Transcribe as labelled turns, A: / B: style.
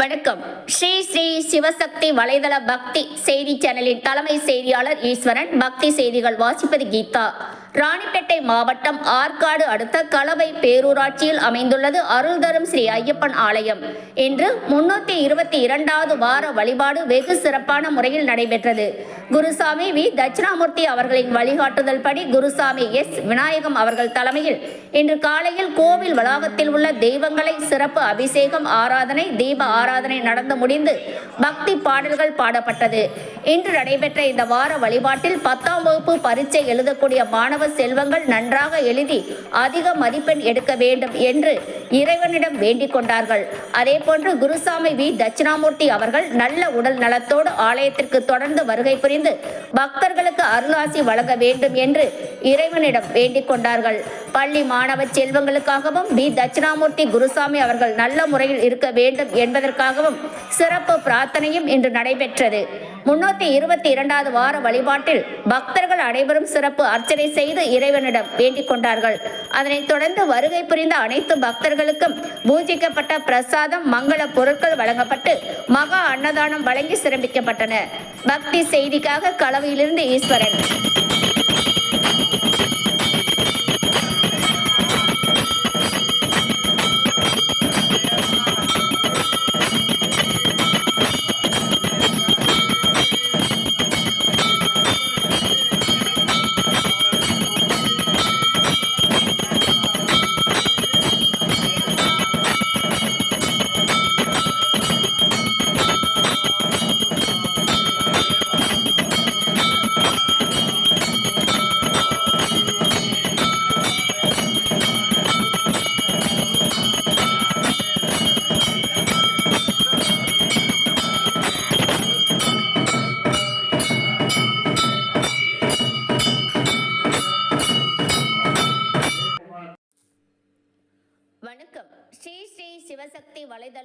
A: வணக்கம். ஸ்ரீ ஸ்ரீ சிவசக்தி வலைதள பக்தி செய்தி சேனலின் தலைமை செய்தியாளர் ஈஸ்வரன். பக்தி செய்திகள் வாசிப்பது கீதா. ராணிப்பேட்டை மாவட்டம் ஆற்காடு அடுத்த கலவை பேரூராட்சியில் அமைந்துள்ளது அருள் தரும் ஸ்ரீ ஐயப்பன் ஆலயம். இன்று 322வது வார வழிபாடு வெகு சிறப்பான முறையில் நடைபெற்றது. குருசாமி வி தட்சிணாமூர்த்தி அவர்களின் வழிகாட்டுதல் படி குருசாமி எஸ் விநாயகம் அவர்கள் தலைமையில் இன்று காலையில் கோவில் வளாகத்தில் உள்ள தெய்வங்களை சிறப்பு அபிஷேகம், ஆராதனை, தீப ஆராதனை நடந்து முடிந்து பக்தி பாடல்கள் பாடப்பட்டது. இன்று நடைபெற்ற இந்த வார வழிபாட்டில் 10ஆம் வகுப்பு பரீட்சை எழுதக்கூடிய மாணவ செல்வங்கள் நன்றாக எழுதி அதிக மதிப்பெண் எடுக்க வேண்டும் என்று இறைவனிடம் வேண்டிக் கொண்டார்கள். அதேபோன்று குருசாமி வி தட்சிணாமூர்த்தி அவர்கள் நல்ல உடல் நலத்தோடு ஆலயத்திற்கு தொடர்ந்து வருகை புரிந்து பக்தர்களுக்கு அருளாசி வழங்க வேண்டும் என்று இறைவனிடம் வேண்டிக் கொண்டார்கள். பள்ளி மாணவ செல்வங்களுக்காகவும் வி தட்சிணாமூர்த்தி குருசாமி அவர்கள் நல்ல முறையில் இருக்க வேண்டும் என்பதற்காகவும் சிறப்பு பிரார்த்தனையும் இன்று நடைபெற்றது. 322வது வார வழிபாட்டில் பக்தர்கள் அனைவரும் சிறப்பு அர்ச்சனை செய்து இறைவனிடம் வேண்டிக் கொண்டார்கள். அதனைத் தொடர்ந்து வருகை புரிந்த அனைத்து பக்தர்களுக்கும் பூஜிக்கப்பட்ட பிரசாதம், மங்கள பொருட்கள் வழங்கப்பட்டு மகா அன்னதானம் வழங்கி சிறப்பிக்கப்பட்டன. பக்தி செய்திக்காக கலவையிலிருந்து ஈஸ்வரன். வணக்கம். ஸ்ரீ ஸ்ரீ சிவசக்தி வலைதள